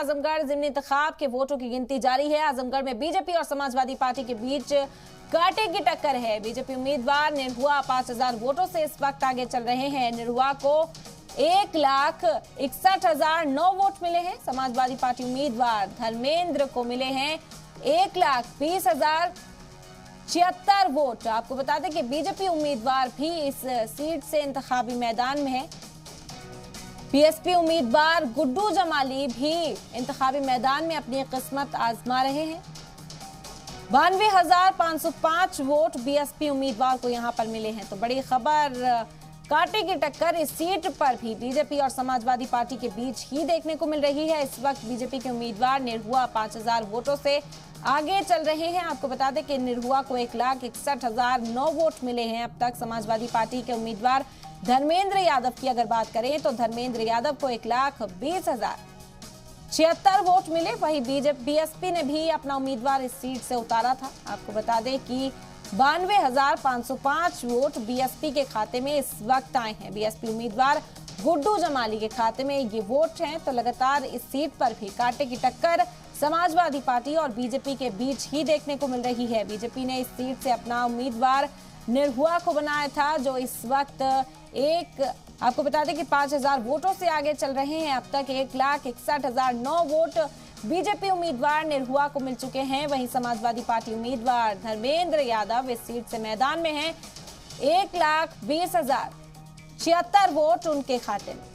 आजमगढ़ ज़िमनी इंतखाब के वोटों की गिनती जारी है। आजमगढ़ में बीजेपी और समाजवादी पार्टी के बीच कांटे की टक्कर है। बीजेपी उम्मीदवार निरहुआ 5000 वोटों से इस वक्त आगे चल रहे हैं। निरहुआ को 1,61,009 वोट मिले हैं। समाजवादी पार्टी उम्मीदवार धर्मेंद्र को मिले हैं 1,20,076 वोट। आपको बता दें कि बीजेपी उम्मीदवार भी इस सीट से इंतखाबी मैदान में है। बीएसपी उम्मीदवार गुड्डू जमाली भी इंतखाबी मैदान में अपनी किस्मत आजमा रहे हैं। 92,505 वोट बीएसपी उम्मीदवार को यहां पर मिले हैं। तो बड़ी खबर, कांटे की टक्कर इस सीट पर भी बीजेपी और समाजवादी पार्टी के बीच ही देखने को मिल रही है। इस वक्त बीजेपी के उम्मीदवार निरहुआ 5,000 वोटों से आगे चल रहे हैं। आपको बता दें कि निरहुआ को 1,61,009 वोट मिले हैं अब तक। समाजवादी पार्टी के उम्मीदवार धर्मेंद्र यादव की अगर बात करें तो धर्मेंद्र यादव को 1,20,076 वोट मिले। वहीं बीएसपी ने भी अपना उम्मीदवार इस सीट से उतारा था। आपको बता दें कि 92,505 वोट बीएसपी के खाते में इस वक्त आए हैं। बीएसपी उम्मीदवार गुड्डू जमाली के खाते में ये वोट हैं। तो लगातार इस सीट पर भी कांटे की टक्कर समाजवादी पार्टी और बीजेपी के बीच ही देखने को मिल रही है। बीजेपी ने इस सीट से अपना उम्मीदवार निरहुआ को बनाया था, जो इस वक्त आपको बता दें कि 5,000 वोटों से आगे चल रहे हैं। अब तक 1,61,009 वोट बीजेपी उम्मीदवार निरहुआ को मिल चुके हैं। वहीं समाजवादी पार्टी उम्मीदवार धर्मेंद्र यादव इस सीट से मैदान में हैं। 1,20,076 वोट उनके खाते में।